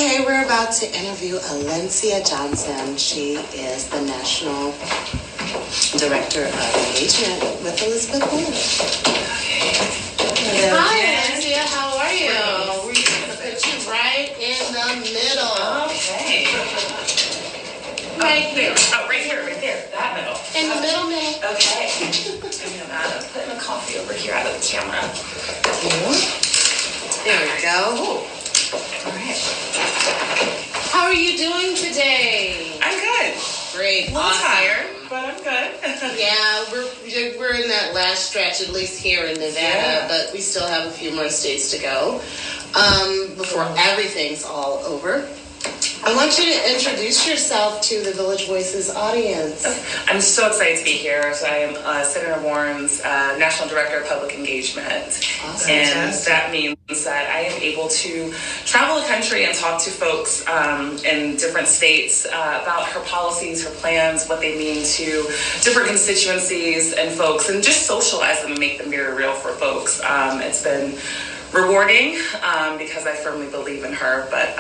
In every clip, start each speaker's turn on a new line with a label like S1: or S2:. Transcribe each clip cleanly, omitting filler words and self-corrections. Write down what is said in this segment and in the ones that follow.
S1: Okay, we're about to interview Alencia Johnson. She is the National Director of Engagement with Elizabeth Warren.
S2: Okay.
S1: Hi, Alencia. How are you? We're going to put you right in the middle.
S2: Okay.
S1: Right here.
S2: Oh, right there. That middle.
S1: In the middle.
S2: Okay. I'm putting the coffee over here out of the camera.
S1: There we go.
S2: All right.
S1: How are you doing today?
S2: I'm good.
S1: Great.
S2: A little tired, but I'm good.
S1: Yeah, we're in that last stretch, at least here in Nevada, but we still have a few more states to go before everything's all over. I want you to introduce yourself to the Village Voices audience.
S2: I'm so excited to be here. So I am Senator Warren's National Director of Public Engagement.
S1: Awesome.
S2: And that means that I am able to travel the country and talk to folks in different states about her policies, her plans, what they mean to different constituencies and folks, and just socialize them and make them very real for folks. It's been rewarding because I firmly believe in her, but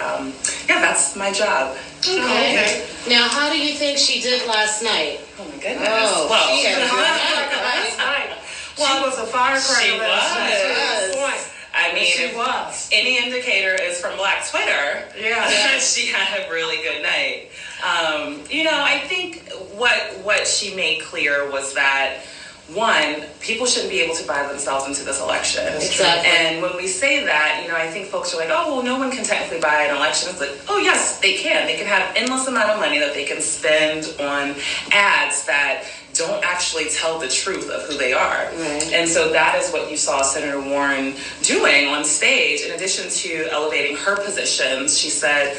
S2: yeah, that's my job.
S1: Okay. Now, how do you think she did last night?
S2: Oh my goodness.
S1: Well, she had a good
S3: last
S1: night.
S3: night. She was a firecracker.
S2: She
S3: last night.
S1: was.
S2: I mean,
S3: She
S2: if
S3: was.
S2: any indicator is from Black Twitter,
S3: Yeah.
S2: she had a really good night. I think what she made clear was that, one, people shouldn't be able to buy themselves into this election.
S1: Exactly.
S2: And when we say that, I think folks are like, oh, well, no one can technically buy an election. It's like, oh, yes, they can. They can have endless amount of money that they can spend on ads that don't actually tell the truth of who they are.
S1: Right.
S2: And so that is what you saw Senator Warren doing on stage. In addition to elevating her positions, she said,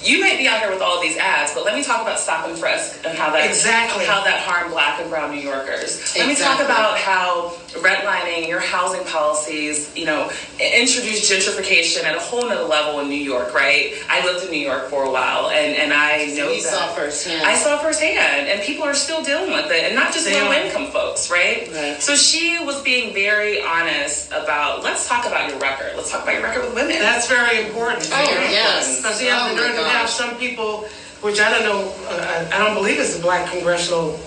S2: you might be out here with all these ads, but let me talk about stop and frisk and how that harmed Black and brown New Yorkers. Let me talk about how redlining, your housing policies, introduced gentrification at a whole nother level in New York, right? I lived in New York for a while, and I know
S1: you saw firsthand.
S2: I saw firsthand, and people are still dealing with it, and not just low-income folks, right?
S1: So
S2: she was being very honest about, let's talk about your record. Let's talk about your record with women.
S3: That's very important.
S1: Oh, yes.
S3: Because you have to have some people, which I don't know, I don't believe it's the Black Congressional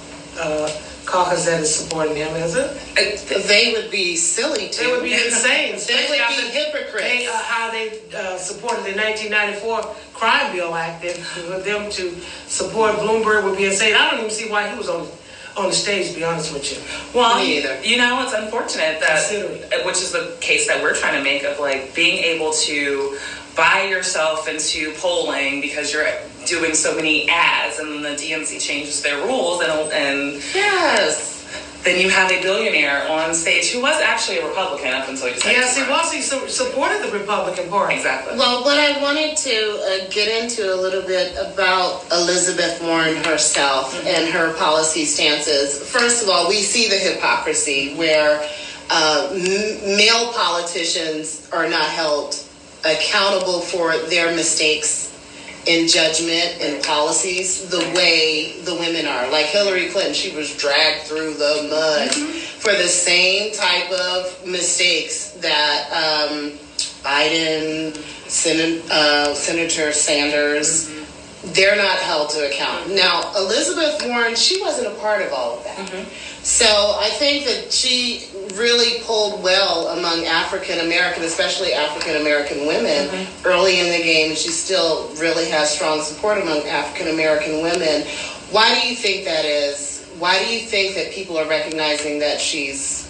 S3: Caucus that is supporting him, is it?
S1: They would be silly to.
S3: They would be insane.
S1: They would be hypocrites.
S3: How they supported the 1994 Crime Bill Act, and for them to support Bloomberg would be insane. I don't even see why he was on the stage, to be honest with you.
S2: Well,
S1: Me either.
S2: It's unfortunate that, which is the case that we're trying to make of being able to buy yourself into polling because you're doing so many ads, and then the DNC changes their rules, and
S1: Yes.
S2: then you have a billionaire on stage who was actually a Republican up until he decided
S3: Yes,
S2: to
S3: he
S2: run.
S3: was. He supported the Republican Party.
S2: Exactly.
S1: Well, what I wanted to get into a little bit about Elizabeth Warren herself and her policy stances. First of all, we see the hypocrisy where male politicians are not held accountable for their mistakes in judgment and policies the way the women are. Like Hillary Clinton, she was dragged through the mud for the same type of mistakes that Biden, Senator Sanders, they're not held to account. Now, Elizabeth Warren, she wasn't a part of all of that. So I think that she really pulled well among African American, especially African American women early in the game. She still really has strong support among African American women. Why do you think that is? Why do you think that people are recognizing that she's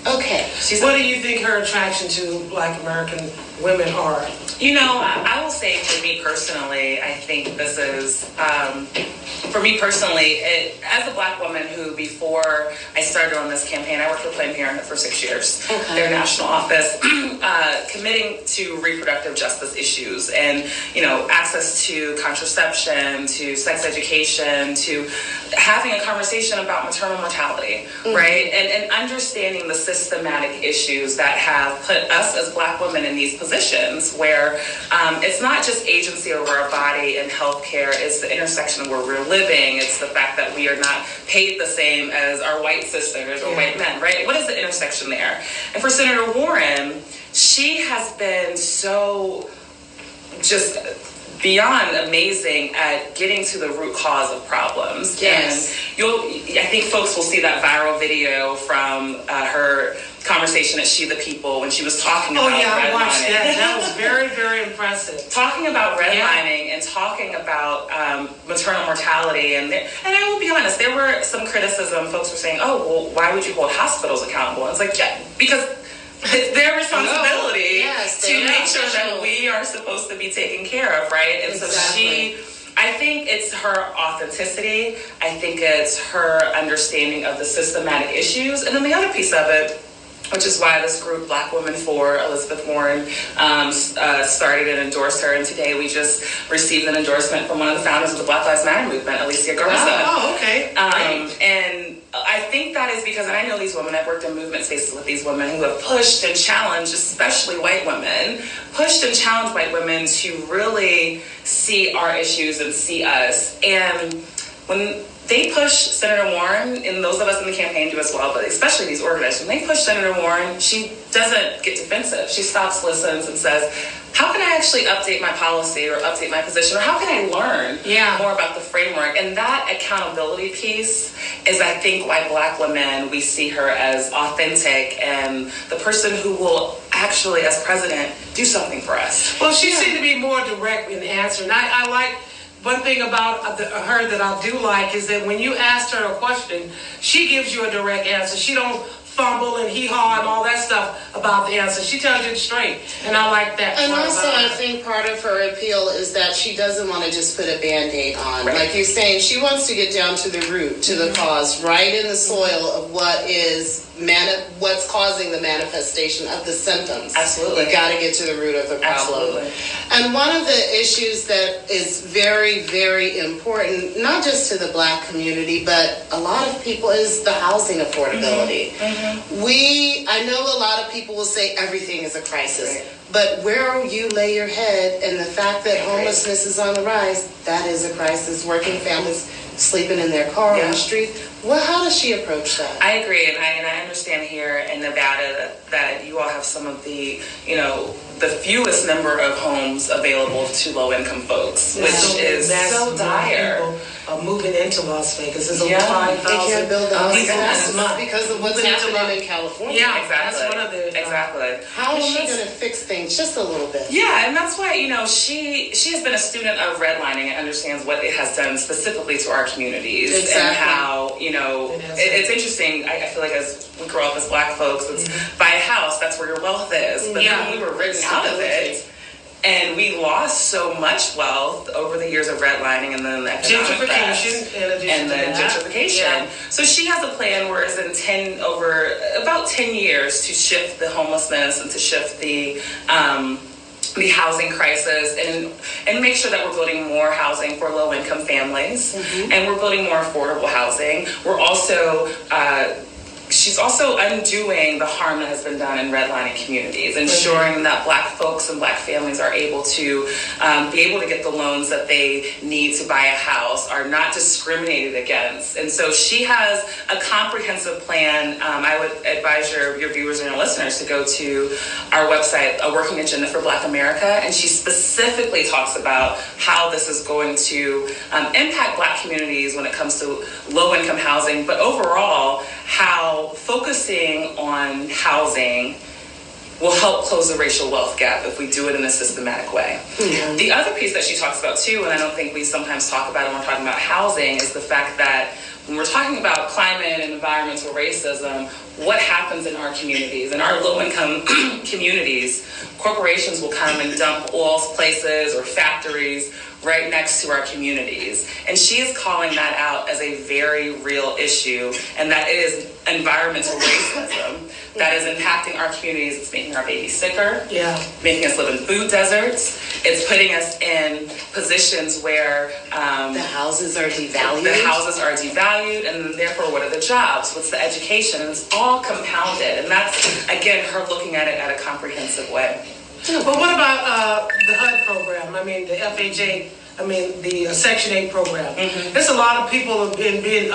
S1: okay?
S3: What do you think her attraction to Black American women are?
S2: I will say for me personally, I think this is, for me personally, as a Black woman who, before I started on this campaign, I worked for Planned Parenthood for 6 years, their national office, committing to reproductive justice issues and, access to contraception, to sex education, to having a conversation about maternal mortality, right? And understanding the systematic issues that have put us as Black women in these positions where it's not just agency over our body and healthcare, it's the intersection of where we're living, it's the fact that we are not paid the same as our white sisters or white men, right? What is the intersection there? And for Senator Warren, she has been so just beyond amazing at getting to the root cause of problems.
S1: Yes.
S2: And I think folks will see that viral video from her conversation at She the People when she was talking about
S3: I
S2: redlining.
S3: watched that. That was very, very impressive.
S2: Talking about redlining and talking about maternal mortality, and I will be honest, there were some criticism. Folks were saying, "Oh, well, why would you hold hospitals accountable?" And it's like, yeah, because it's their responsibility to make sure that we are supposed to be taken care of, right? And
S1: Exactly.
S2: so I think it's her authenticity. I think it's her understanding of the systematic issues, and then the other piece of it, which is why this group, Black Women for Elizabeth Warren, started and endorsed her. And today we just received an endorsement from one of the founders of the Black Lives Matter movement, Alicia Garza.
S3: Oh, okay.
S2: And I think that is because, and I know these women, I've worked in movement spaces with these women who have pushed and challenged, especially white women, pushed and challenged white women to really see our issues and see us. And when they push Senator Warren, and those of us in the campaign do as well, but especially these organizers, when they push Senator Warren, she doesn't get defensive. She stops, listens, and says, how can I actually update my policy or update my position, or how can I learn more about the framework? And that accountability piece is, I think, why Black women, we see her as authentic and the person who will actually, as president, do something for us.
S3: Well, she seemed to be more direct in answering. I like one thing about her that I do like is that when you asked her a question, she gives you a direct answer. She don't fumble and hee-haw and all that stuff about the answer. She tells you it straight, and I like that.
S1: And also, I think part of her appeal is that she doesn't want to just put a Band-Aid on.
S2: Right.
S1: Like you're saying, she wants to get down to the root, to the cause, right in the soil of what's causing the manifestation of the symptoms.
S2: Absolutely.
S1: You got to get to the root of the problem.
S2: Absolutely.
S1: And one of the issues that is very, very important, not just to the Black community, but a lot of people, is the housing affordability. I know a lot of people will say everything is a crisis.
S2: Right.
S1: But where you lay your head, and the fact that homelessness is on the rise, that is a crisis. Working families sleeping in their car on the street. Well, how does she approach that?
S2: I agree, and I understand here in Nevada that you all have some of the, the fewest number of homes available to low-income folks, which is so dire.
S3: People are moving into Las Vegas. There's over 5,000.
S1: They can't build the houses
S3: month
S1: because of what's
S3: Moving into
S1: happening in California.
S3: Yeah,
S2: Exactly.
S3: that's one of the.
S2: Exactly.
S1: How is she going to fix things just a little bit?
S2: Yeah, and that's why, she has been a student of redlining and understands what it has done specifically to our communities.
S1: Exactly.
S2: And how, it's interesting. I feel like as we grow up as Black folks, it's buy a house, that's where your wealth is. But then when we were written out of it, and we lost so much wealth over the years of redlining and then the economic crash and then gentrification.
S3: Yeah.
S2: So she has a plan where it's in about 10 years to shift the homelessness and to shift the housing crisis and make sure that we're building more housing for low-income families, and we're building more affordable housing. We're also she's also undoing the harm that has been done in redlining communities, ensuring that Black folks and Black families are able to get the loans that they need to buy a house, are not discriminated against. And so she has a comprehensive plan. I would advise your viewers and your listeners to go to our website, A Working Agenda for Black America, and she specifically talks about how this is going to impact Black communities when it comes to low-income housing, but overall, how focusing on housing will help close the racial wealth gap if we do it in a systematic way. The other piece that she talks about too, and I don't think we sometimes talk about it when we're talking about housing, is the fact that when we're talking about climate and environmental racism, what happens in our communities, in our low-income communities, corporations will come and dump oil places or factories right next to our communities. And she is calling that out as a very real issue, and that it is environmental racism that is impacting our communities. It's making our babies sicker, making us live in food deserts. It's putting us in positions where
S1: the houses are devalued.
S2: And therefore, what are the jobs? What's the education? And it's all compounded. And that's, again, her looking at it at a comprehensive way.
S3: But what about the HUD program? I mean, the FHA, the Section 8 program. There's a lot of people have been being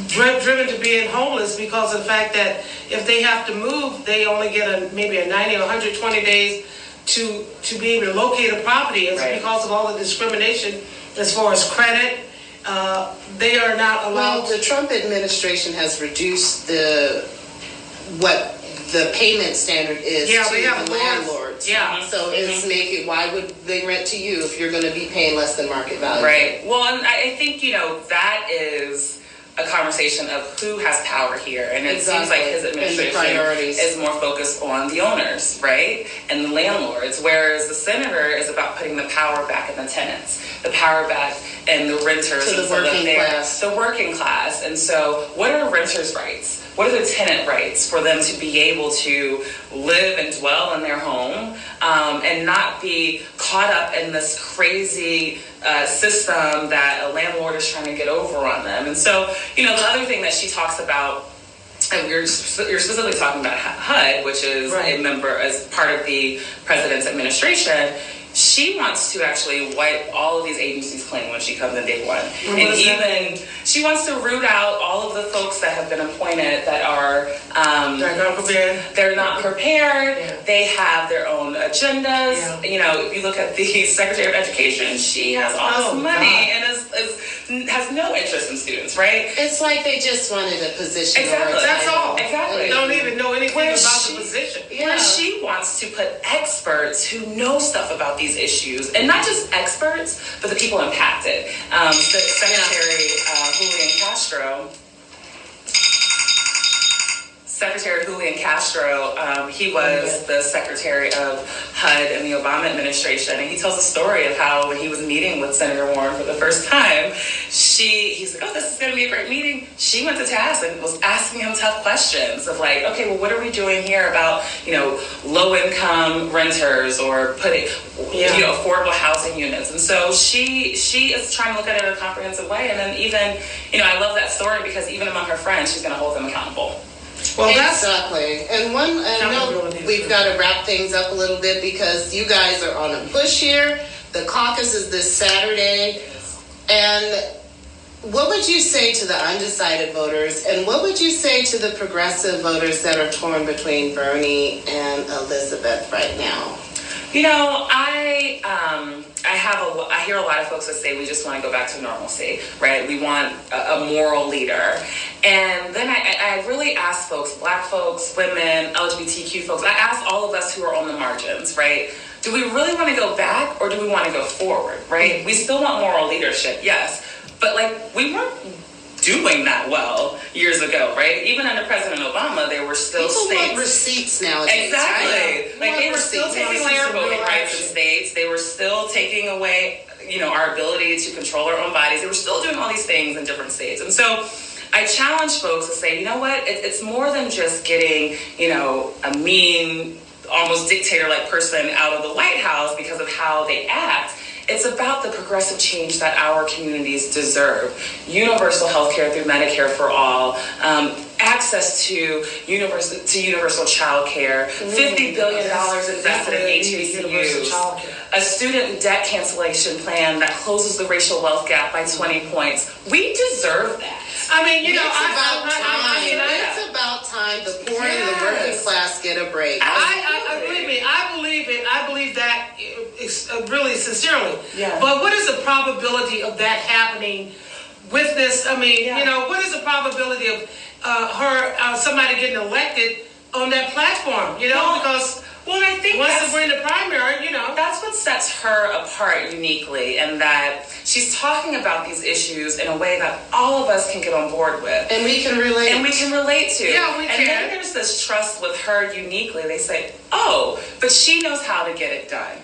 S3: driven to being homeless because of the fact that if they have to move, they only get maybe a 90 or 120 days to be able to locate a property. It's
S2: Right.
S3: because of all the discrimination as far as credit. They are not
S1: Well,
S3: allowed
S1: the Trump administration has reduced what the payment standard is
S3: Yeah,
S1: to
S3: they have
S1: the
S3: laws.
S1: landlords.
S3: Yeah.
S1: So it's why would they rent to you if you're going to be paying less than market value?
S2: Right. Well, and I think, that is a conversation of who has power here. And it seems like his
S1: Exactly. And the
S2: administration
S1: priorities.
S2: is more focused on the owners, right? And the landlords, whereas the senator is about putting the power back in the tenants, the power back in the renters.
S1: To the
S2: and so that
S1: working
S2: they're-
S1: class.
S2: The working class. And so what are renters' rights? What are the tenant rights for them to be able to live and dwell in their home and not be caught up in this crazy system that a landlord is trying to get over on them? And so, the other thing that she talks about, and you're specifically talking about HUD, which is
S3: Right.
S2: a member as part of the president's administration. She wants to actually wipe all of these agencies clean when she comes in day one.
S3: And
S2: And
S3: what does that
S2: even she wants to root out all of the folks that have been appointed that are
S3: They're not prepared.
S2: they're not prepared.
S3: Yeah.
S2: They have their own agendas.
S3: Yeah.
S2: If you look at the Secretary of Education, she has all
S3: Oh,
S2: this money
S3: God.
S2: and has no interest in students, right?
S1: It's like they just wanted a position.
S2: Exactly.
S1: Or a
S3: That's
S1: title.
S3: all.
S2: Exactly.
S3: They don't even know anything
S2: Where
S3: about
S2: she-
S3: the position.
S2: Where she wants to put experts who know stuff about these issues, and not just experts, but the people impacted. Secretary Julian Castro, he was the secretary of HUD in the Obama administration, and he tells a story of how when he was meeting with Senator Warren for the first time, he's like, oh, this is going to be a great meeting. She went to task and was asking him tough questions of like, okay, well, what are we doing here about, low-income renters or putting, affordable housing units? And so she is trying to look at it in a comprehensive way. And then even, I love that story because even among her friends, she's going to hold them accountable.
S3: Well, that's
S1: Exactly. And I know
S3: Accountability is
S1: we've
S3: good.
S1: got to wrap things up a little bit because you guys are on a push here. The caucus is this Saturday. And what would you say to the undecided voters? And what would you say to the progressive voters that are torn between Bernie and Elizabeth right now?
S2: I hear a lot of folks that say we just want to go back to normalcy, right? We want a moral leader. And then I really ask folks, Black folks, women, LGBTQ folks, I ask all of us who are on the margins, right? Do we really want to go back or do we want to go forward, right? We still want moral leadership, yes. But we weren't doing that well years ago, right? Even under President Obama, there were still
S1: People
S2: states.
S1: want receipts nowadays.
S2: Exactly.
S1: Right?
S2: They were still taking away our voting rights in states. They were still taking away, our ability to control our own bodies. They were still doing all these things in different states. And so I challenge folks to say, you know what? It's more than just getting, a mean, almost dictator-like person out of the White House because of how they act. It's about the progressive change that our communities deserve. Universal health care through Medicare for all, access to universal child care, $50 billion invested in
S3: Universal
S2: HBCUs,
S3: childcare.
S2: a student debt cancellation plan that closes the racial wealth gap by 20 points. We deserve that.
S3: I mean,
S1: It's about time.
S2: yeah.
S1: It's about time the poor and the working
S2: Yes.
S1: class get a break.
S3: I believe me. I believe it. I believe that really sincerely.
S2: Yeah.
S3: But what is the probability of that happening with this? I mean,
S2: Yeah.
S3: what is the probability of somebody getting elected on that platform? Because
S2: Well, I think
S3: once we're in the primary,
S2: that's what sets her apart uniquely, and that she's talking about these issues in a way that all of us can get on board with.
S1: And we can relate.
S2: And we can relate to.
S3: Yeah, we
S2: and
S3: can.
S2: then there's this trust with her uniquely. They say, oh, but she knows how to get it done.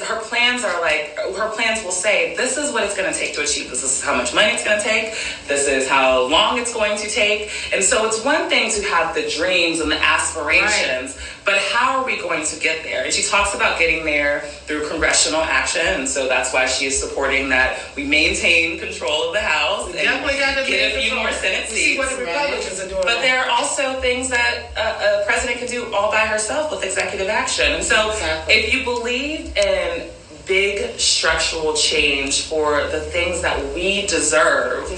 S2: Her plans will say, this is what it's going to take to achieve this. This is how much money it's going to take. This is how long it's going to take. And so it's one thing to have the dreams and the aspirations, but how are we going to get there? And she talks about getting there through congressional action. And so that's why she is supporting that we maintain control of the House and
S3: definitely got to
S2: get a few more Senate seats.
S3: See what the Republicans are doing.
S2: But there are also things that a president can do all by herself with executive action. And so
S1: Exactly.
S2: if you believe in big structural change for the things that we deserve,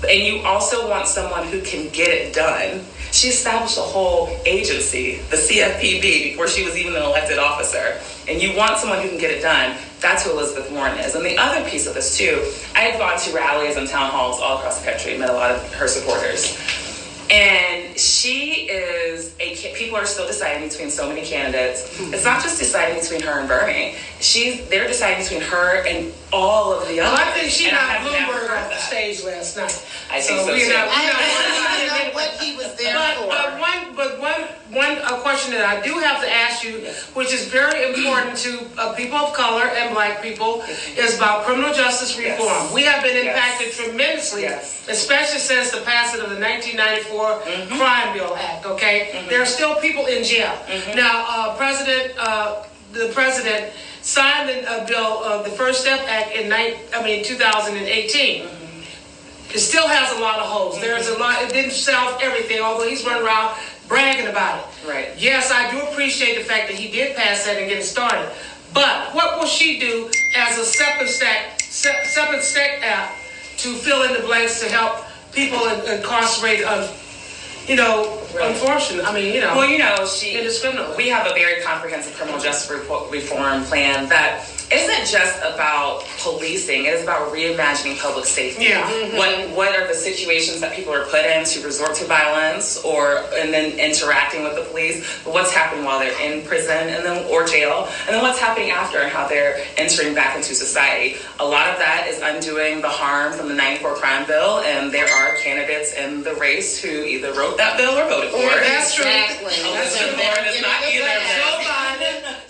S2: and you also want someone who can get it done, She established a whole agency, the CFPB, before she was even an elected officer. And you want someone who can get it done. That's who Elizabeth Warren is. And the other piece of this too, I've gone to rallies and town halls all across the country, met a lot of her supporters. And she is people are still deciding between so many candidates. It's not just deciding between her and Bernie. They're deciding between her and all of the others.
S3: Well, I think she
S2: And I
S3: got
S2: have never
S3: Bloomberg
S2: heard
S3: off the
S2: that.
S3: stage last night.
S2: I think so
S3: we're
S2: too.
S3: not
S1: I don't know what he was there for.
S3: One question that I do have to ask you, which is very important to people of color and black people, is about criminal justice reform.
S2: Yes.
S3: We have been
S2: Yes.
S3: impacted tremendously,
S2: Yes.
S3: especially since the passing of the 1994 Crime Bill Act. Okay, there are still people in jail now. The president signed the bill, the First Step Act in 2018. It still has a lot of holes. There's a lot. It didn't solve everything, although he's running around bragging about it.
S2: Right.
S3: Yes, I do appreciate the fact that he did pass that and get it started. But what will she do as a second step app to fill in the blanks to help people incarcerated? Unfortunate. Indiscriminately.
S2: We have a very comprehensive criminal justice reform plan that isn't just about policing. It is about reimagining public safety.
S3: Yeah.
S2: What are the situations that people are put in to resort to violence and then interacting with the police? But what's happening while they're in prison or jail, and then what's happening after and how they're entering back into society. A lot of that is undoing the harm from the 94 crime bill, and there are candidates in the race who either wrote that bill or voted for it.
S3: That's true.
S1: Exactly.
S2: Elizabeth Warren is not either of them.
S3: Joe Biden,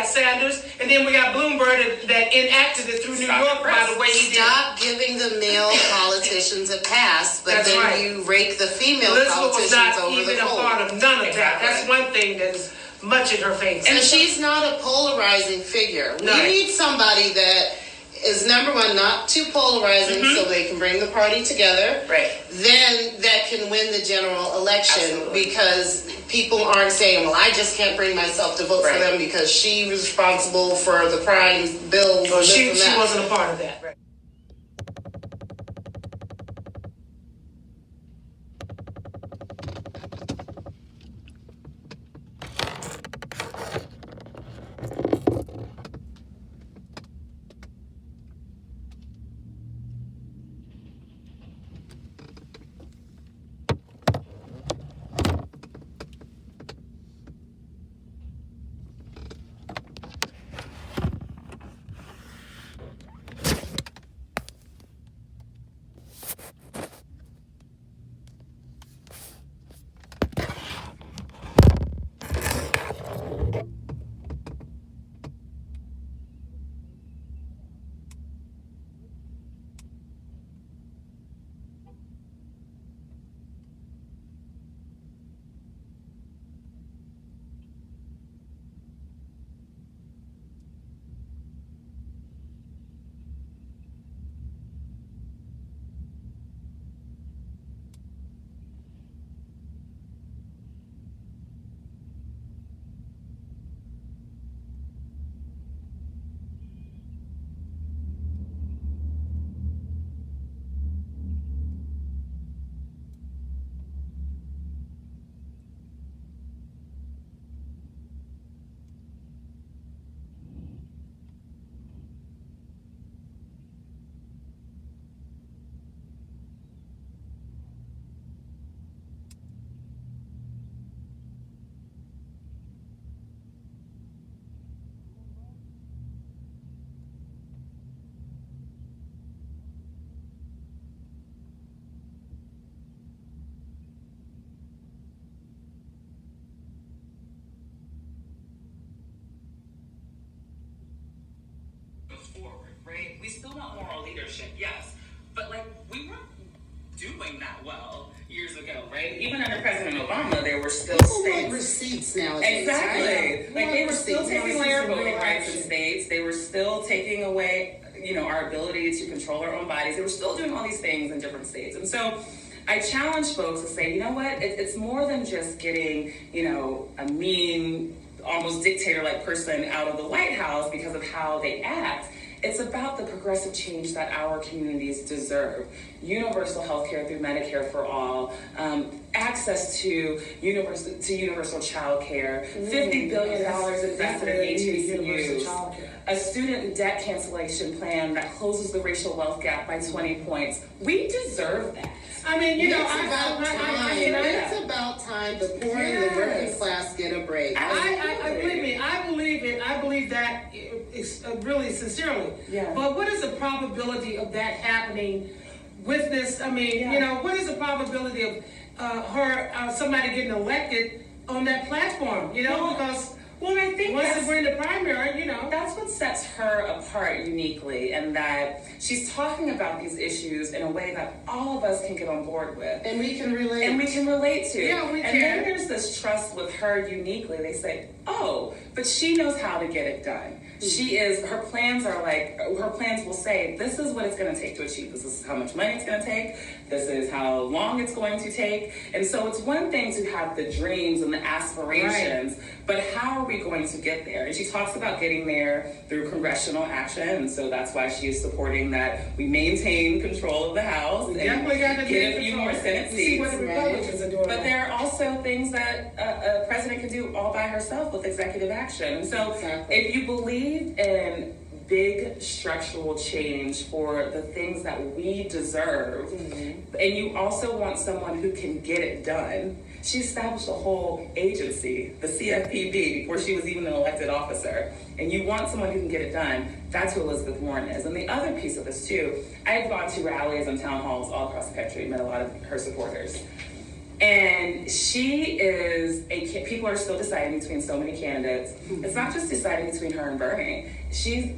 S3: Sanders, and then we got Bloomberg that enacted it through New York by the way he did.
S1: Stop giving the male politicians a pass, but
S3: That's
S1: then
S3: right.
S1: you rake the female
S3: Elizabeth was
S1: politicians
S3: not
S1: over
S3: even
S1: the
S3: a part
S1: coals.
S3: of none of that.
S2: Exactly.
S3: That's one thing that's much in her face.
S1: And she's not a polarizing figure.
S3: No.
S1: We need somebody that is, number one, not too polarizing so they can bring the party together.
S2: Right.
S1: Then that can win the general election.
S2: Absolutely.
S1: Because people aren't saying, well, I just can't bring myself to vote for
S2: Right.
S1: them because she was responsible for the crime bills.
S3: Well,
S1: and this
S3: she
S1: and that.
S3: wasn't a part of that. Right.
S2: Forward, right? We still want moral leadership, yes, but we weren't doing that well years ago, right? Even under President Obama, there were still
S1: People want
S2: states.
S1: receipts nowadays.
S2: Exactly.
S1: Right?
S2: They were still
S1: Receipts.
S2: taking away our voting rights in states. They were still taking away, our ability to control our own bodies. They were still doing all these things in different states. And so I challenge folks to say, you know what? It's more than just getting, a mean, almost dictator-like person out of the White House because of how they act. it's about the progressive change that our communities deserve. Universal health care through Medicare for all, access to universal child care, $50 billion invested in HBCUs, a student debt cancellation plan that closes the racial wealth gap by 20 points. We deserve that.
S3: I mean, you know,
S1: It's about time the poor and the working class get a break.
S3: I believe me. I believe it. I believe that really sincerely.
S2: Yeah.
S3: But what is the probability of that happening with this? I mean, you know, what is the probability of somebody getting elected on that platform? You know, because
S2: I think
S3: once we're in the primary, you know,
S2: that's what sets her apart uniquely, and that she's talking about these issues in a way that all of us can get on board with.
S1: And we can relate.
S2: And we can relate to.
S3: Yeah, we
S2: and
S3: can.
S2: then there's this trust with her uniquely. They say, oh, but she knows how to get it done. Her plans will say, this is what it's going to take to achieve this. This is how much money it's going to take. This is how long it's going to take. And so it's one thing to have the dreams and the aspirations, but how are we going to get there? And she talks about getting there through congressional action. And so that's why she is supporting that we maintain control of the House and
S3: definitely got to
S2: get a few more Senate
S3: see
S2: seats.
S3: what the Republicans are doing.
S2: But there are also things that a president can do all by herself with executive action. And so if you believe in big structural change for the things that we deserve, and you also want someone who can get it done, she established a whole agency, the CFPB, before she was even an elected officer. And you want someone who can get it done, that's who Elizabeth Warren is. And the other piece of this too, I've gone to rallies and town halls all across the country, met a lot of her supporters. And she is people are still deciding between so many candidates. It's not just deciding between her and Bernie.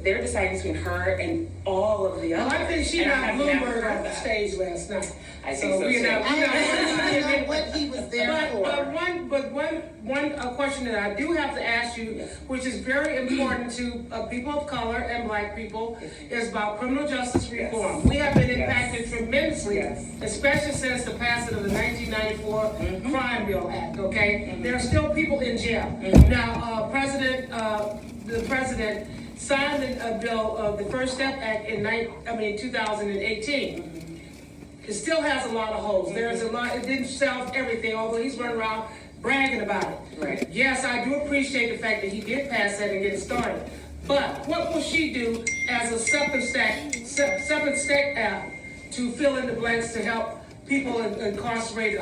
S2: They're deciding between her and all of the others.
S3: Well, I think she
S2: And I
S3: got
S2: have never
S3: Bloomberg
S2: heard
S3: on the
S2: that.
S3: stage last night.
S2: I think so too.
S1: I don't know what he was there for.
S3: One question that I do have to ask you, which is very important to people of color and Black people, is about criminal justice reform. We have been impacted tremendously, especially since the passing of the 1994 Crime Bill Act. Okay, there are still people in jail now. The president signed a bill, the First Step Act in 2018. It still has a lot of holes. There's a lot. It didn't solve everything, although he's running around bragging about it.
S2: Right.
S3: Yes, I do appreciate the fact that he did pass that and get it started. But what will she do as a separate step app to fill in the blanks to help people incarcerated?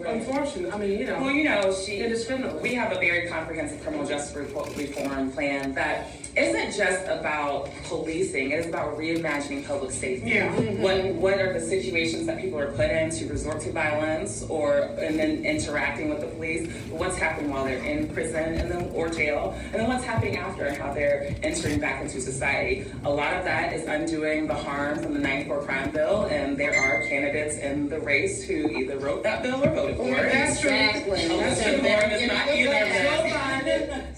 S3: Unfortunately, indiscriminately.
S2: We have a very comprehensive criminal justice reform plan that isn't just about policing. It is about reimagining public safety.
S3: Yeah.
S2: What are the situations that people are put in to resort to violence and then interacting with the police? What's happening while they're in prison or jail? And then what's happening after and how they're entering back into society? A lot of that is undoing the harm from the 94 crime bill, and there are candidates in the race who either wrote that bill or voted for it.
S3: That's true.
S1: Exactly.
S3: That's
S2: Elizabeth
S3: true.
S2: Warren is not either of them.
S3: Joe Biden,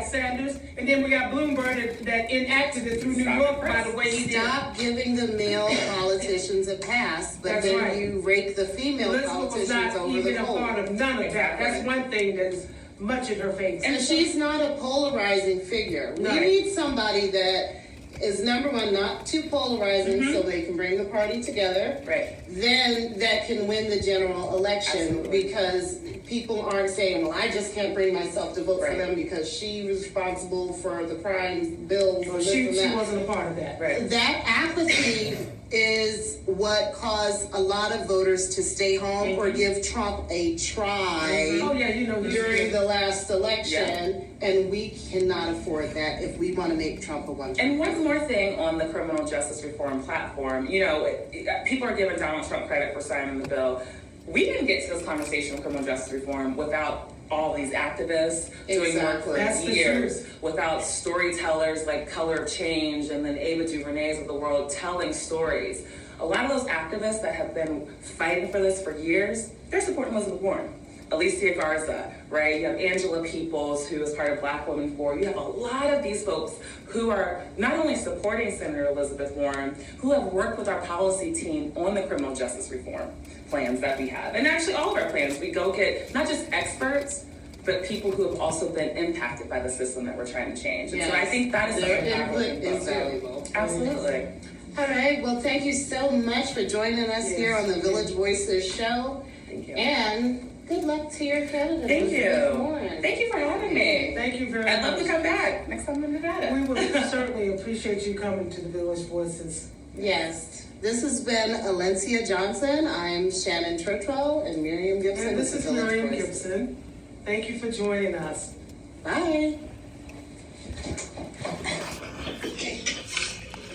S3: Sanders, and then we got Bloomberg that enacted it through New York by the way he did.
S1: Stop giving the male politicians a pass, but
S3: That's
S1: then
S3: right.
S1: you rake the female
S3: Elizabeth was
S1: politicians
S3: not
S1: over
S3: even
S1: the
S3: a part
S1: coals.
S3: of none of that.
S2: Exactly.
S3: That's one thing that's much in her face.
S1: And she's not a polarizing figure. We
S3: Right.
S1: need somebody that is, number one, not too polarizing so they can bring the party together.
S2: Right.
S1: Then that can win the general election.
S2: Absolutely.
S1: Because people aren't saying, well, I just can't bring myself to vote for
S2: Right.
S1: them because she was responsible for the crime bills.
S3: Well,
S1: and this
S3: she
S1: and that.
S3: wasn't a part of that.
S2: Right.
S1: That apathy is what caused a lot of voters to stay home or give Trump a try
S3: Oh yeah,
S1: during the last election, and we cannot afford that if we want to make Trump a one.
S2: And one more thing on the criminal justice reform platform, people are giving Donald Trump credit for signing the bill. We didn't get to this conversation of criminal justice reform without all these activists doing work for
S3: That's the
S2: years, without storytellers like Color of Change and then Ava DuVernay's of the world telling stories. A lot of those activists that have been fighting for this for years, they're supporting Elizabeth Warren. Alicia Garza, right? You have Angela Peoples, who is part of Black Women For. You have a lot of these folks who are not only supporting Senator Elizabeth Warren, who have worked with our policy team on the criminal justice reform plans that we have. And actually all of our plans, we go get not just experts, but people who have also been impacted by the system that we're trying to change. And so I think that is
S1: Their
S2: something that I
S1: input
S2: really
S1: is valuable.
S2: Absolutely.
S1: All right, well, thank you so much for joining us here on the Village Voices show.
S2: Thank you.
S1: And good luck to your candidate.
S2: Thank
S1: Elizabeth
S2: you.
S1: Warren.
S2: Thank you for having me.
S3: Thank you very
S2: I'd
S3: much.
S2: love to come back next time I'm in Nevada.
S3: We will certainly appreciate you coming to the Village Voices.
S1: Yes. This has been Alencia Johnson. I'm Shannon Turtrell, and Miriam Gibson.
S3: And this
S1: with
S3: is
S1: the Village
S3: Miriam
S1: Voices.
S3: Gibson. Thank you for joining us.
S1: Bye.